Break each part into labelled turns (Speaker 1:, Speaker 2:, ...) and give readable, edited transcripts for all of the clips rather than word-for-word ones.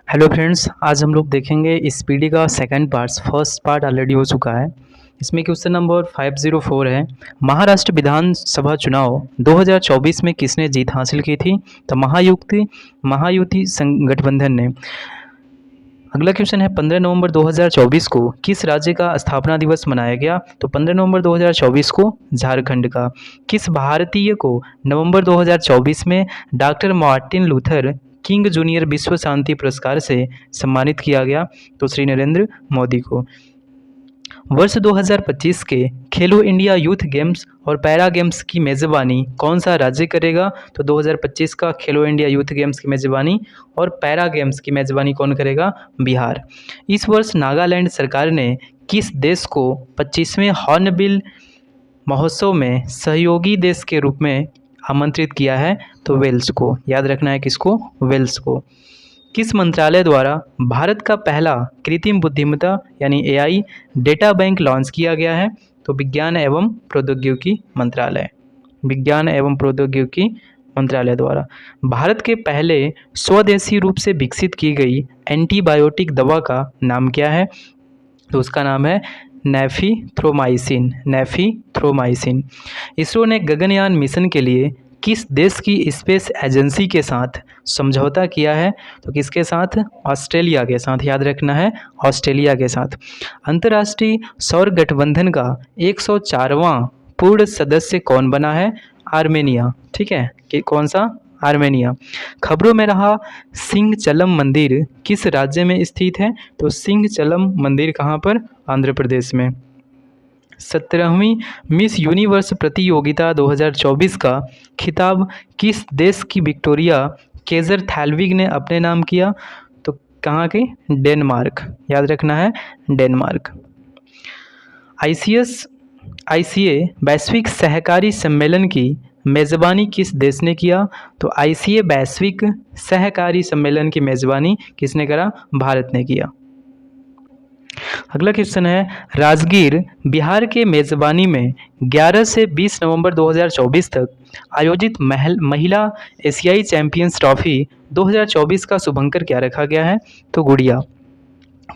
Speaker 1: Hello friends, आज हम लोग देखेंगे इस पीडी का second part. First part already हो चुका है। इसमें क्वेश्चन नंबर 504 है, महाराष्ट्र विधानसभा चुनाव 2024 में किसने जीत हासिल की थी? तो महायुति गठबंधन ने। अगला क्वेश्चन है, 15 नवंबर 2024 को किस राज्य का स्थापना दिवस मनाया गया? तो 15 नवंबर 2024 को झारखंड का। किस भारतीय को नवंबर 2024 में doctor Martin Luther king junior विश्व शांति पुरस्कार से सम्मानित किया गया? तो श्री नरेंद्र मोदी को। वर्ष 2025 के खेलो इंडिया यूथ गेम्स और पैरा गेम्स की मेज़बानी कौन सा राज्य करेगा? तो 2025 का खेलो इंडिया यूथ गेम्स की मेज़बानी और पैरा गेम्स की मेज़बानी कौन करेगा? बिहार। इस वर्ष नागालैंड सरकार ने किस देश को 25वें हॉर्नबिल महोत्सव में सहयोगी देश के रूप में आमंत्रित किया है? तो वेल्स को। याद रखना है किसको? वेल्स को। किस मंत्रालय द्वारा भारत का पहला कृत्रिम बुद्धिमत्ता यानी एआई डेटा बैंक लॉन्च किया गया है? तो विज्ञान एवं प्रौद्योगिकी मंत्रालय। विज्ञान एवं प्रौद्योगिकी मंत्रालय द्वारा। भारत के पहले स्वदेशी रूप से विकसित की गई एंटीबायोटिक दवा का नाम क्या है? तो उसका नाम है नेफिथ्रोमाइसिन। नेफिथ्रोमाइसिन। इसरो ने गगनयान मिशन के लिए किस देश की स्पेस एजेंसी के साथ समझौता किया है? तो किसके साथ? ऑस्ट्रेलिया के साथ। याद रखना है, ऑस्ट्रेलिया के साथ। अंतर्राष्ट्रीय सौर गठबंधन का 104वां पूर्ण सदस्य कौन बना है? आर्मेनिया। ठीक है, कि कौन सा? आर्मेनिया। खबरों में रहा सिंहचलम मंदिर किस राज्य में स्थित है? तो सिंहचलम मंदिर कहाँ पर? आंध्र प्रदेश में। 17वीं मिस यूनिवर्स प्रतियोगिता 2024 का खिताब किस देश की विक्टोरिया केजर थैलविग ने अपने नाम किया? तो कहाँ की? डेनमार्क। याद रखना है, डेनमार्क। आईसीए वैश्विक सहकारी सम्मेलन की मेज़बानी किस देश ने किया? तो आईसीए वैश्विक सहकारी सम्मेलन की मेज़बानी किसने करा? भारत ने किया। अगला क्वेश्चन है, राजगीर बिहार के मेज़बानी में 11 से 20 नवंबर 2024 तक आयोजित महिला एशियाई चैंपियंस ट्रॉफी 2024 का शुभंकर क्या रखा गया है? तो गुड़िया।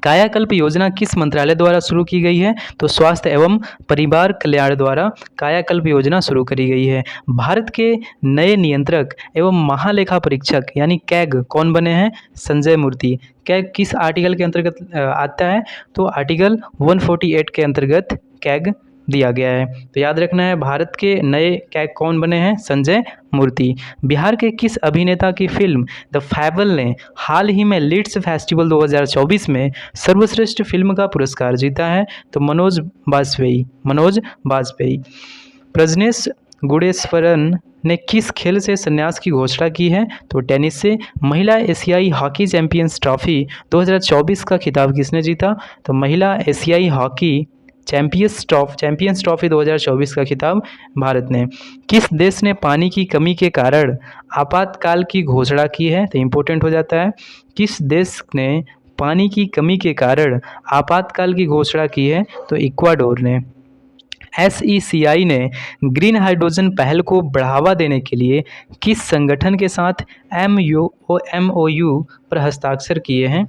Speaker 1: कायाकल्प योजना किस मंत्रालय द्वारा शुरू की गई है? तो स्वास्थ्य एवं परिवार कल्याण द्वारा कायाकल्प योजना शुरू करी गई है। भारत के नए नियंत्रक एवं महालेखा परीक्षक यानी कैग कौन बने हैं? संजय मूर्ति। कैग किस आर्टिकल के अंतर्गत आता है? तो आर्टिकल 148 के अंतर्गत कैग दिया गया है। तो याद रखना है, भारत के नए कैग कौन बने हैं? संजय मूर्ति। बिहार के किस अभिनेता की फिल्म द फैबल ने हाल ही में लीड्स फेस्टिवल 2024 में सर्वश्रेष्ठ फिल्म का पुरस्कार जीता है? तो मनोज बाजपेयी। मनोज बाजपेयी। प्रजनेश गुणेश्वरन ने किस खेल से संन्यास की घोषणा की है? तो टेनिस से। महिला एशियाई हॉकी चैंपियंस ट्रॉफी 2024 का खिताब किसने जीता? तो महिला एशियाई हॉकी चैंपियंस ट्रॉफी 2024 का खिताब भारत ने। किस देश ने पानी की कमी के कारण आपातकाल की घोषणा की है? तो इम्पोर्टेंट हो जाता है, किस देश ने पानी की कमी के कारण आपातकाल की घोषणा की है? तो इक्वाडोर ने। SECI ने ग्रीन हाइड्रोजन पहल को बढ़ावा देने के लिए किस संगठन के साथ MOU पर हस्ताक्षर किए हैं?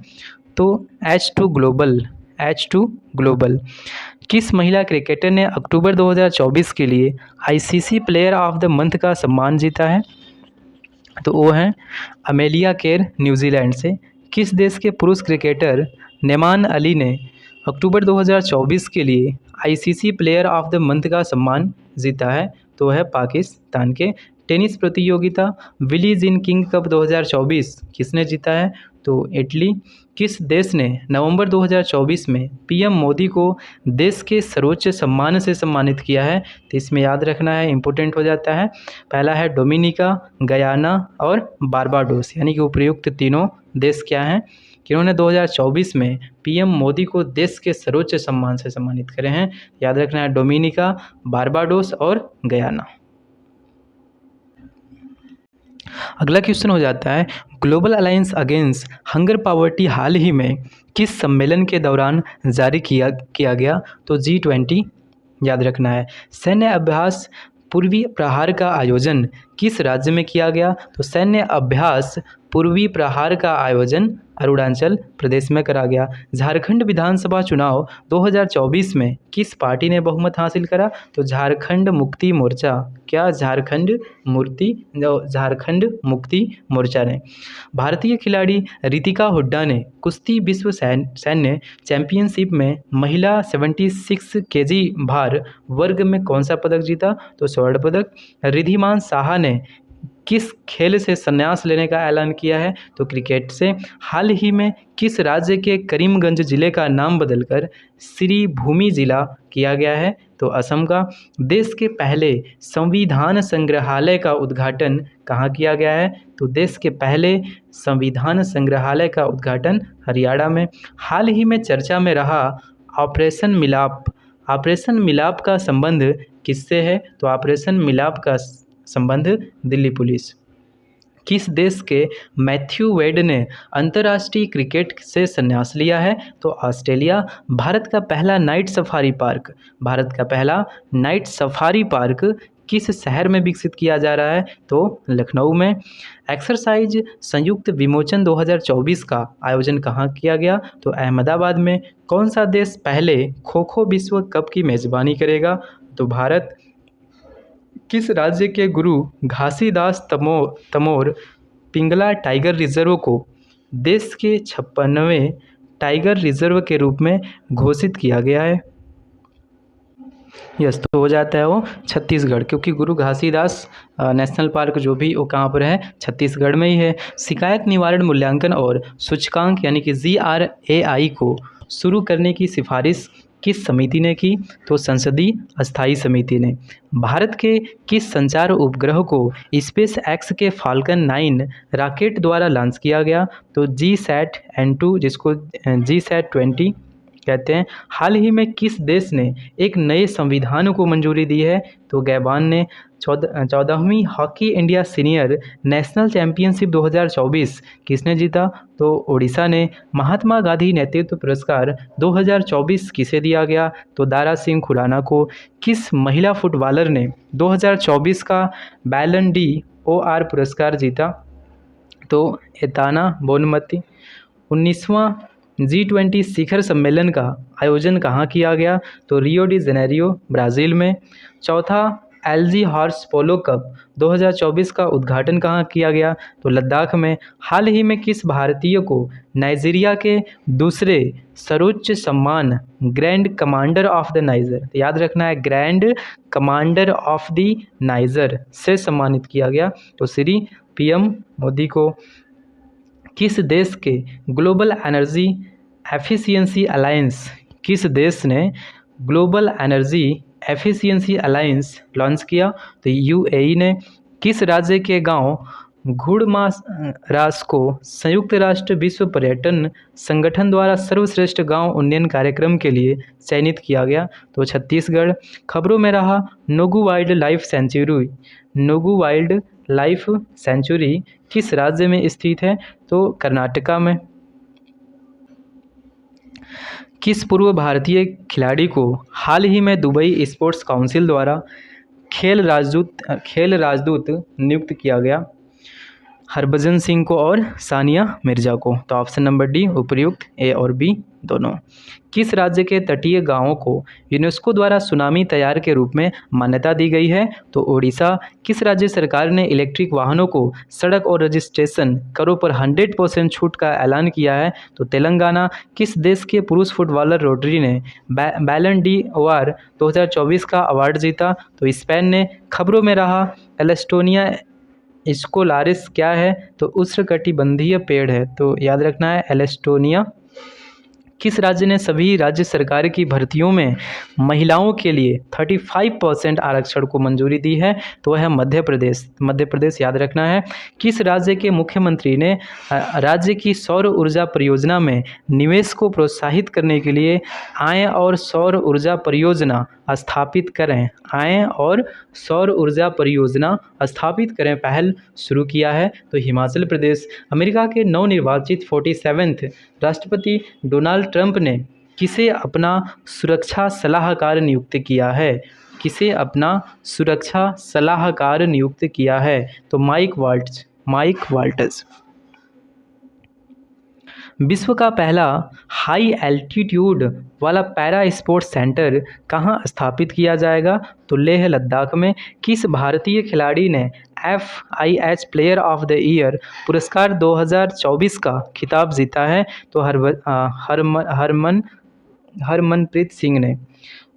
Speaker 1: तो H2 ग्लोबल। किस महिला क्रिकेटर ने अक्टूबर 2024 के लिए ICC player of the month का सम्मान जीता है? तो वो हैं अमेलिया केर, न्यूजीलैंड से। किस देश के पुरुष क्रिकेटर नेमान अली ने अक्टूबर 2024 के लिए ICC player of the month का सम्मान जीता है? तो है पाकिस्तान के। टेनिस प्रतियोगिता बिली जीन किंग कप 2024 किसने जीता है? तो इटली। किस देश ने नवंबर 2024 में PM मोदी को देश के सर्वोच्च सम्मान से सम्मानित किया है? तो इसमें याद रखना है, इम्पोर्टेंट हो जाता है। पहला है डोमिनिका, गयाना और बारबाडोस, यानी कि उपयुक्त तीनों देश क्या हैं? जिन्होंने 2024 में PM मोदी को देश के सर्वोच्च सम्मान से सम्मानित करे हैं। याद रखना है, डोमिनिका, बारबाडोस और गयाना। अगला क्वेश्चन हो जाता है, global alliance against hunger poverty हाल ही में किस सम्मेलन के दौरान जारी किया गया? तो G20। याद रखना है। सैन्य अभ्यास पूर्वी प्रहार का आयोजन किस राज्य में किया गया? तो सैन्य अभ्यास पूर्वी प्रहार का आयोजन अरुणाचल प्रदेश में करा गया। झारखंड विधानसभा चुनाव 2024 में किस पार्टी ने बहुमत हासिल करा? तो झारखंड मुक्ति मोर्चा। क्या? झारखंड मुक्ति मोर्चा ने। भारतीय खिलाड़ी रितिका हुड्डा ने कुश्ती विश्व सैन्य चैंपियनशिप में महिला 76 केजी भार वर्ग में कौन सा पदक जीता? तो स्वर्ण पदक। रिद्धिमान साहा ने किस खेल से संन्यास लेने का ऐलान किया है? तो क्रिकेट से। हाल ही में किस राज्य के करीमगंज जिले का नाम बदलकर श्रीभूमि जिला किया गया है? तो असम का। देश के पहले संविधान संग्रहालय का उद्घाटन कहाँ किया गया है? तो देश के पहले संविधान संग्रहालय का उद्घाटन हरियाणा में। हाल ही में चर्चा में रहा ऑपरेशन मिलाप का संबंध किससे है? तो ऑपरेशन मिलाप का संबंध दिल्ली पुलिस। किस देश के मैथ्यू वेड ने अंतर्राष्ट्रीय क्रिकेट से संन्यास लिया है? तो ऑस्ट्रेलिया। भारत का पहला नाइट सफारी पार्क किस शहर में विकसित किया जा रहा है? तो लखनऊ में। एक्सरसाइज संयुक्त विमोचन 2024 का आयोजन कहाँ किया गया? तो अहमदाबाद में। कौन सा देश पहले खो खो विश्व कप की मेजबानी करेगा? तो भारत। किस राज्य के गुरु घासीदास तमोर पिंगला टाइगर रिजर्व को देश के 56वें टाइगर रिजर्व के रूप में घोषित किया गया है? यस, तो हो जाता है वो छत्तीसगढ़, क्योंकि गुरु घासीदास नेशनल पार्क जो भी वो कहाँ पर है? छत्तीसगढ़ में ही है। शिकायत निवारण मूल्यांकन और सूचकांक यानी कि GRAI को शुरू करने की सिफारिश किस समिति ने की? तो संसदीय अस्थायी समिति ने। भारत के किस संचार उपग्रह को स्पेस एक्स के फाल्कन 9 रॉकेट द्वारा लॉन्च किया गया? तो GSAT-N2, जिसको GSAT-20 कहते हैं। हाल ही में किस देश ने एक नए संविधान को मंजूरी दी है? तो गैबान ने। 14वीं hockey India senior national championship 2024 किसने जीता? तो ओडिशा ने। महात्मा गांधी नेतृत्व पुरस्कार 2024 किसे दिया गया? तो दारा सिंह खुराना को। किस महिला फुटबॉलर ने 2024 का बैलन d'Or पुरस्कार जीता? तो एताना बोनमती। 19वां G20 शिखर सम्मेलन का आयोजन कहाँ किया गया? तो रियो डी जेनेरियो, ब्राज़ील में। चौथा LG हॉर्स पोलो कप 2024 का उद्घाटन कहाँ किया गया? तो लद्दाख में। हाल ही में किस भारतीय को नाइजीरिया के दूसरे सर्वोच्च सम्मान grand commander of the niger, याद रखना है, grand commander of the niger से सम्मानित किया गया? तो श्री PM मोदी को। किस देश के global energy efficiency alliance launch किया? तो UAE ने। किस राज्य के गांव घुड़मारास को संयुक्त राष्ट्र विश्व पर्यटन संगठन द्वारा सर्वश्रेष्ठ गांव उन्नयन कार्यक्रम के लिए चयनित किया गया? तो छत्तीसगढ़। खबरों में रहा नोगू वाइल्ड लाइफ सेंचुरी किस राज्य में स्थित है? तो कर्नाटका में। किस पूर्व भारतीय खिलाड़ी को हाल ही में दुबई स्पोर्ट्स काउंसिल द्वारा खेल राजदूत नियुक्त किया गया? हरभजन सिंह को और सानिया मिर्जा को। तो ऑप्शन नंबर डी उपयुक्त, A और B दोनों। किस राज्य के तटीय गांवों को यूनेस्को द्वारा सुनामी तैयार के रूप में मान्यता दी गई है? तो ओडिशा। किस राज्य सरकार ने इलेक्ट्रिक वाहनों को सड़क और रजिस्ट्रेशन करों पर 100% छूट का ऐलान किया है? तो तेलंगाना। किस देश के पुरुष फुटबॉलर रोड्री ने बैलन d'Or 2024 का अवार्ड जीता? तो स्पेन ने। खबरों में रहा एलेस्टोनिया स्कोलारिस क्या है? तो उष्णकटिबंधीय पेड़ है, तो याद रखना है एलेस्टोनिया। किस राज्य ने सभी राज्य सरकार की भर्तियों में महिलाओं के लिए 35% आरक्षण को मंजूरी दी है? तो वह है मध्य प्रदेश, याद रखना है। किस राज्य के मुख्यमंत्री ने राज्य की सौर ऊर्जा परियोजना में निवेश को प्रोत्साहित करने के लिए आय और सौर ऊर्जा परियोजना स्थापित करें पहल शुरू किया है? तो हिमाचल प्रदेश। अमेरिका के नवनिर्वाचित 47वें राष्ट्रपति डोनाल्ड ट्रंप ने किसे अपना सुरक्षा सलाहकार नियुक्त किया है? तो माइक वाल्ट्ज। विश्व का पहला हाई एल्टीट्यूड वाला पैरा स्पोर्ट्स सेंटर कहाँ स्थापित किया जाएगा? तो लेह लद्दाख में। किस भारतीय खिलाड़ी ने FIH player of the year पुरस्कार 2024 का खिताब जीता है? तो हरमनप्रीत सिंह ने।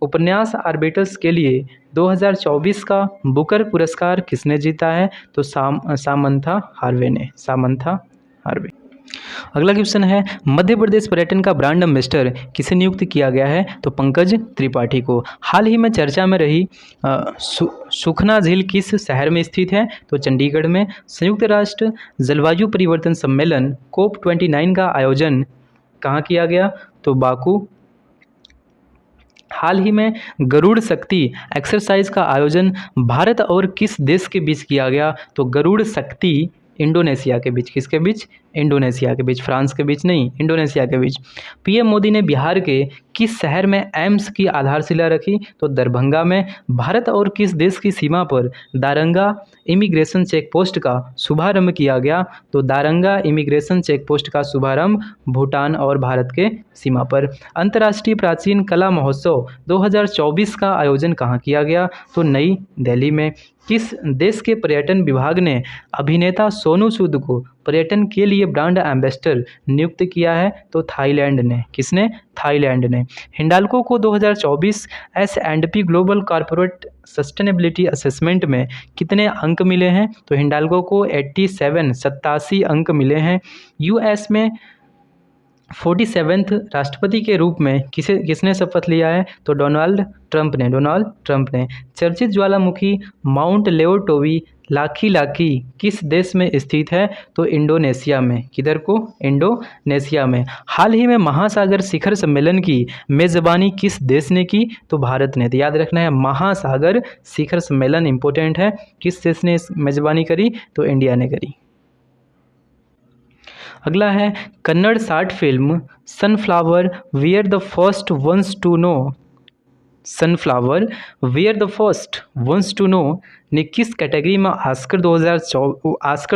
Speaker 1: उपन्यास आर्बिटल्स के लिए 2024 का बुकर पुरस्कार किसने जीता है? तो सामंथा हार्वे ने। Samantha Harvey. अगला क्वेश्चन है, मध्य प्रदेश पर्यटन का ब्रांड एम्बेसडर किसे नियुक्त किया गया है? तो पंकज त्रिपाठी को। हाल ही में चर्चा में रही सुखना झील किस शहर में स्थित है? तो चंडीगढ़ में। संयुक्त राष्ट्र जलवायु परिवर्तन सम्मेलन COP29 का आयोजन कहाँ किया गया? तो बाकू। हाल ही में गरुड़ शक्ति एक्सरसाइज का आयोजन भारत और किस देश के बीच किया गया? तो गरुड़ शक्ति इंडोनेशिया के बीच। किसके बीच? इंडोनेशिया के बीच, फ्रांस के बीच नहीं, इंडोनेशिया के बीच। पीएम मोदी ने बिहार के किस शहर में एम्स की आधारशिला रखी? तो दरभंगा में। भारत और किस देश की सीमा पर दारंगा इमिग्रेशन चेक पोस्ट का शुभारंभ किया गया? तो दारंगा इमिग्रेशन चेक पोस्ट का शुभारंभ भूटान और भारत के सीमा पर। अंतर्राष्ट्रीय प्राचीन कला महोत्सव 2024 का आयोजन कहाँ किया गया? तो नई दिल्ली में। किस देश के पर्यटन विभाग ने अभिनेता सोनू सूद को पर्यटन के लिए ब्रांड एम्बेसडर नियुक्त किया है? तो थाईलैंड ने। किसने? थाईलैंड ने। हिंडाल्को को 2024 S&P global corporate sustainability assessment में कितने अंक मिले हैं? तो हिंडाल्को को 87 अंक मिले हैं। US में 47वें राष्ट्रपति के रूप में किसने शपथ लिया है? तो डोनाल्ड ट्रंप ने। चर्चित ज्वालामुखी माउंट लेओटोवी लाकी किस देश में स्थित है? तो इंडोनेशिया में। किधर को? इंडोनेशिया में। हाल ही में महासागर शिखर सम्मेलन की मेज़बानी किस देश ने की? तो भारत ने। तो याद रखना है, महासागर शिखर सम्मेलन इंपॉर्टेंट है। किस देश ने मेज़बानी करी? तो इंडिया ने करी। अगला है, Kannada short film sunflower where the first ones to know ने किस कैटेगरी में ऑस्कर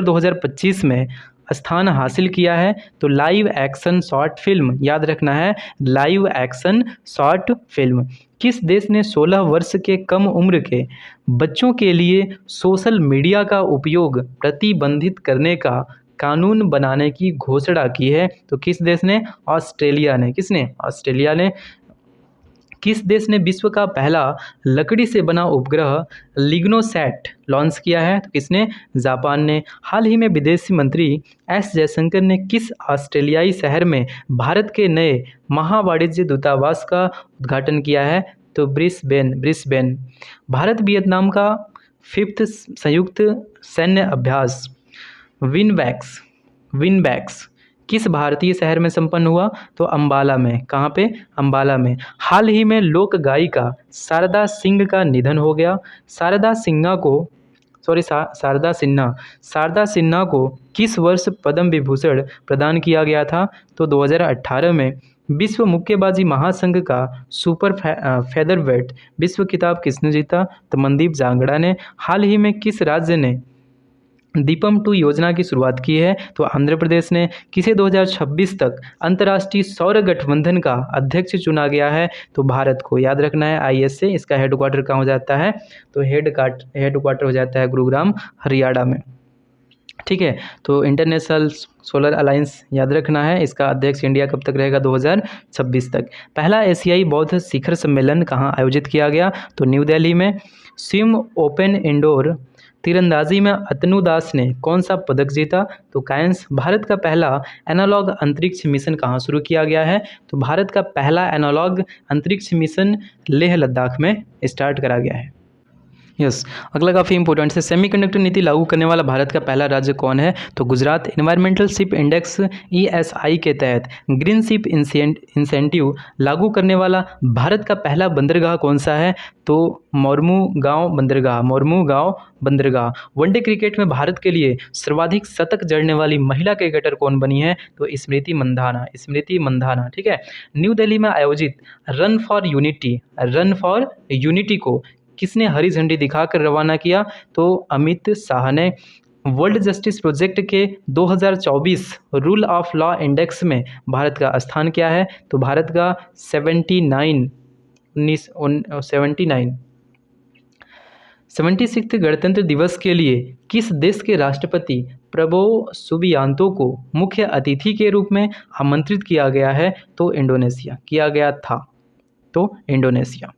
Speaker 1: 2025 में स्थान हासिल किया है? तो लाइव एक्शन शॉर्ट फिल्म। याद रखना है, लाइव एक्शन शॉर्ट फिल्म। किस देश ने 16 वर्ष के कम उम्र के बच्चों के लिए सोशल मीडिया का उपयोग प्रतिबंधित करने का कानून बनाने की घोषणा की है? तो किस देश ने? ऑस्ट्रेलिया ने। किसने? ऑस्ट्रेलिया ने। किस देश ने विश्व का पहला लकड़ी से बना उपग्रह लिग्नोसैट लॉन्च किया है? तो किसने? जापान ने। हाल ही में विदेश मंत्री S जयशंकर ने किस ऑस्ट्रेलियाई शहर में भारत के नए महावाणिज्य दूतावास का उद्घाटन किया है? तो ब्रिस्बेन। भारत वियतनाम का 5th संयुक्त सैन्य अभ्यास विनबैक्स किस भारतीय शहर में संपन्न हुआ? तो अंबाला में। कहाँ पे? अंबाला में। हाल ही में लोक गायिका शारदा सिंह का निधन हो गया। शारदा सिन्हा को किस वर्ष पद्म विभूषण प्रदान किया गया था? तो 2018 में। विश्व मुक्केबाजी महासंघ का सुपर फेदरवेट विश्व खिताब किसने जीता? तो मनदीप जांगड़ा ने। हाल ही में किस राज्य ने दीपम 2 योजना की शुरुआत की है? तो आंध्र प्रदेश ने। किसे 2026 तक अंतर्राष्ट्रीय सौर गठबंधन का अध्यक्ष चुना गया है? तो भारत को। याद रखना है, IS से। इसका हेडक्वार्टर कहाँ हो जाता है? तो हेडक्वार्टर हो जाता है गुरुग्राम, हरियाणा में। ठीक है, तो इंटरनेशनल सोलर अलायंस याद रखना है, इसका अध्यक्ष इंडिया कब तक रहेगा? 2026 तक। पहला एशियाई बौद्ध शिखर सम्मेलन कहाँ आयोजित किया गया? तो न्यू दिल्ली में। स्विम ओपन इंडोर तीरंदाजी में अतनु दास ने कौन सा पदक जीता? तो कांस्य। भारत का पहला एनालॉग अंतरिक्ष मिशन कहाँ शुरू किया गया है? तो भारत का पहला एनालॉग अंतरिक्ष मिशन लेह लद्दाख में स्टार्ट करा गया है। यस, अगला काफ़ी इंपॉर्टेंट है, सेमीकंडक्टर नीति लागू करने वाला भारत का पहला राज्य कौन है? तो Gujarat. Environmental ship index ESI के तहत ग्रीन शिप इंसेंटिव लागू करने वाला भारत का पहला बंदरगाह कौन सा है? तो मोरमुगांव बंदरगाह। वनडे क्रिकेट में भारत के लिए सर्वाधिक शतक जड़ने वाली महिला क्रिकेटर कौन बनी है? तो स्मृति मंधाना। ठीक है। न्यू दिल्ली में आयोजित रन फॉर यूनिटी को किसने हरी झंडी दिखाकर रवाना किया? तो अमित शाह ने। वर्ल्ड जस्टिस प्रोजेक्ट के 2024 रूल ऑफ लॉ इंडेक्स में भारत का स्थान क्या है? तो भारत का 76 गणतंत्र दिवस के लिए किस देश के राष्ट्रपति प्रबोवो सुबियांतो को मुख्य अतिथि के रूप में आमंत्रित किया गया है? तो इंडोनेशिया किया गया था, तो इंडोनेशिया।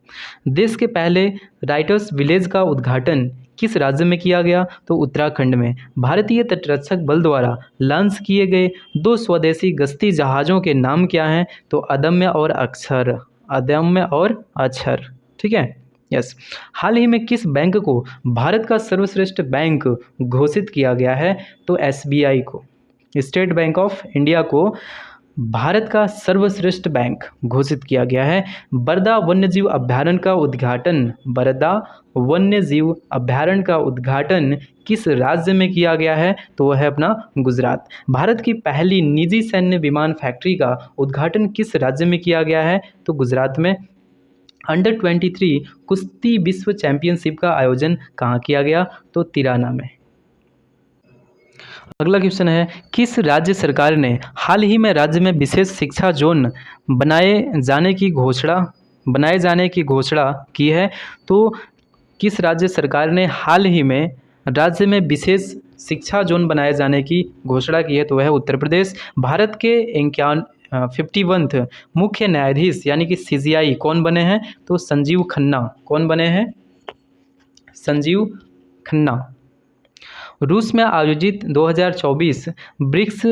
Speaker 1: देश के पहले राइटर्स विलेज का उद्घाटन किस राज्य में किया गया? तो उत्तराखंड में। भारतीय तटरक्षक बल द्वारा लॉन्च किए गए 2 स्वदेशी गश्ती जहाज़ों के नाम क्या हैं? तो अदम्य और अक्षर, अदम्य और अक्षर, ठीक है, यस। हाल ही में किस बैंक को भारत का सर्वश्रेष्ठ बैंक घोषित किया गया है? तो एसबीआई को, स्टेट बैंक ऑफ इंडिया को भारत का सर्वश्रेष्ठ बैंक घोषित किया गया है। बरदा वन्यजीव अभ्यारण्य का उद्घाटन, बरदा वन्यजीव अभ्यारण्य का उद्घाटन किस राज्य में किया गया है? तो वह है अपना गुजरात। भारत की पहली निजी सैन्य विमान फैक्ट्री का उद्घाटन किस राज्य में किया गया है? तो गुजरात में। अंडर 23 कुश्ती विश्व चैंपियनशिप का आयोजन कहाँ किया गया? तो तिराना में। अगला क्वेश्चन है, किस राज्य सरकार ने हाल ही में राज्य में विशेष शिक्षा जोन बनाए जाने की घोषणा की है? तो किस राज्य सरकार ने हाल ही में राज्य में विशेष शिक्षा जोन बनाए जाने की घोषणा की है? तो वह है उत्तर प्रदेश। भारत के 51वें मुख्य न्यायाधीश यानी कि सीजेआई कौन बने हैं? तो संजीव खन्ना। कौन बने हैं? संजीव खन्ना। रूस में आयोजित 2024 ब्रिक्स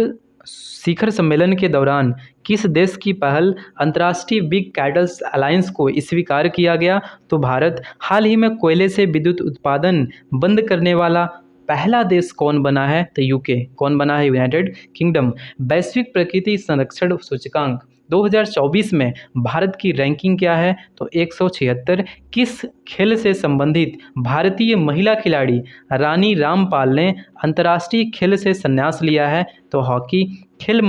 Speaker 1: शिखर सम्मेलन के दौरान किस देश की पहल अंतर्राष्ट्रीय बिग कैटल्स अलायंस को स्वीकार किया गया? तो भारत। हाल ही में कोयले से विद्युत उत्पादन बंद करने वाला पहला देश कौन बना है? तो यूके। कौन बना है? United kingdom. वैश्विक प्रकृति संरक्षण सूचकांक 2024 में भारत की रैंकिंग क्या है? तो 176। किस खेल से संबंधित भारतीय महिला खिलाड़ी रानी रामपाल ने अंतर्राष्ट्रीय खेल से संन्यास लिया है? तो हॉकी। खेल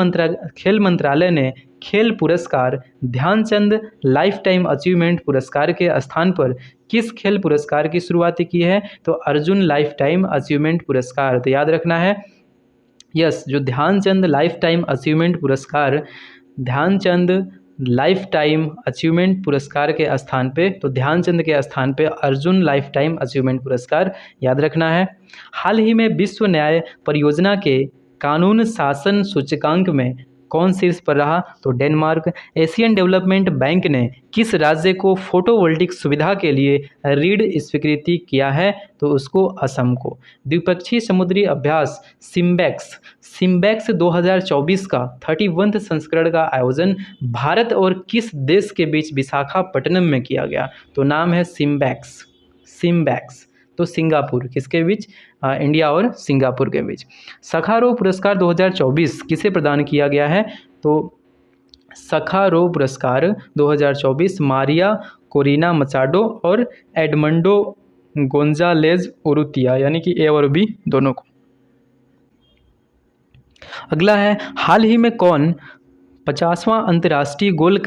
Speaker 1: मंत्रालय ने खेल पुरस्कार ध्यानचंद लाइफ टाइम अचीवमेंट पुरस्कार के स्थान पर किस खेल पुरस्कार की शुरुआत की है? तो अर्जुन लाइफ टाइम अचीवमेंट पुरस्कार। तो याद रखना है, यस, जो ध्यानचंद लाइफ टाइम अचीवमेंट पुरस्कार, ध्यानचंद लाइफ टाइम अचीवमेंट पुरस्कार के स्थान पे, तो ध्यानचंद के स्थान पे अर्जुन लाइफ टाइम अचीवमेंट पुरस्कार याद रखना है। हाल ही में विश्व न्याय परियोजना के कानून शासन सूचकांक में कौन शीर्ष पर रहा? तो डेनमार्क। एशियन डेवलपमेंट बैंक ने किस राज्य को फोटोवोल्टिक सुविधा के लिए रीढ़ स्वीकृति किया है? तो उसको असम को। द्विपक्षीय समुद्री अभ्यास सिम्बैक्स 2024 का 31वां संस्करण का आयोजन भारत और किस देश के बीच विशाखापट्टनम में किया गया? तो नाम है सिम्बैक्स। तो सिंगापुर, किसके बीच? इंडिया और सिंगापुर के बीच। सखारोव पुरस्कार 2024 किसे प्रदान किया गया है? तो सखारोव पुरस्कार 2024 मारिया कोरिना मचाडो और एडमंडो गोंजालेज उरुतिया, यानी कि ए और बी दोनों को। अगला है, हाल ही में कौन 50 अंतर्राष्ट्रीय गोल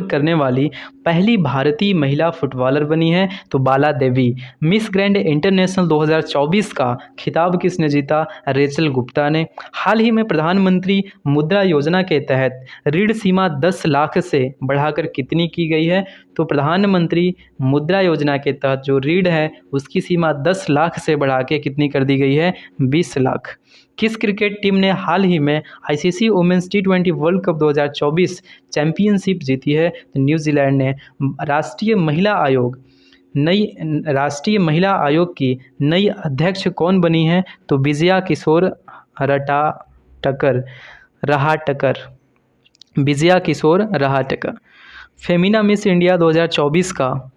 Speaker 1: करने वाली पहली भारतीय महिला फुटबॉलर बनी है? तो बाला देवी। मिस ग्रैंड इंटरनेशनल 2024 का खिताब किसने जीता? रेचल गुप्ता ने। हाल ही में प्रधानमंत्री मुद्रा योजना के तहत ऋण सीमा 10 लाख से बढ़ाकर कितनी की गई है? तो प्रधानमंत्री मुद्रा योजना के तहत जो ऋण है उसकी सीमा 10 लाख से बढ़ा के कितनी कर दी गई है? 20 लाख। किस क्रिकेट टीम ने हाल ही में ICC women's T20 world cup 2024 championship जीती है? तो न्यूजीलैंड ने। राष्ट्रीय महिला आयोग की नई अध्यक्ष कौन बनी है? तो विजया किशोर रहाटकर। फेमिना मिस इंडिया 2024 का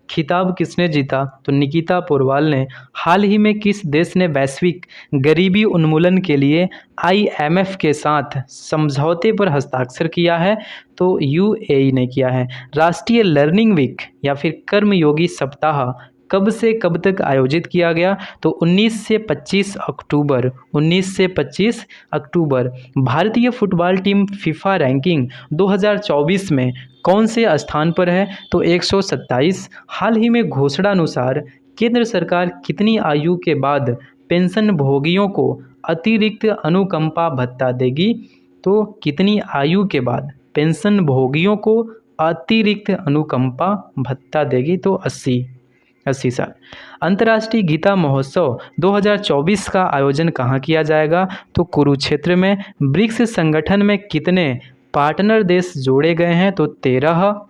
Speaker 1: खिताब किसने जीता? तो निकिता पोरवाल ने। हाल ही में किस देश ने वैश्विक गरीबी उन्मूलन के लिए IMF के साथ समझौते पर हस्ताक्षर किया है? तो UAE ने किया है। राष्ट्रीय लर्निंग वीक या फिर कर्मयोगी सप्ताह कब से कब तक आयोजित किया गया? तो 19 से 25 अक्टूबर। भारतीय फुटबॉल टीम फीफा रैंकिंग 2024 में कौन से स्थान पर है? तो 127। हाल ही में घोषणानुसार केंद्र सरकार कितनी आयु के बाद पेंशन भोगियों को अतिरिक्त अनुकंपा भत्ता देगी? तो कितनी आयु के बाद पेंशन भोगियों को अतिरिक्त अनुकंपा भत्ता देगी? तो 80 साल। अंतर्राष्ट्रीय गीता महोत्सव 2024 का आयोजन कहाँ किया जाएगा? तो कुरुक्षेत्र में। ब्रिक्स संगठन में कितने पार्टनर देश जोड़े गए हैं? तो 13।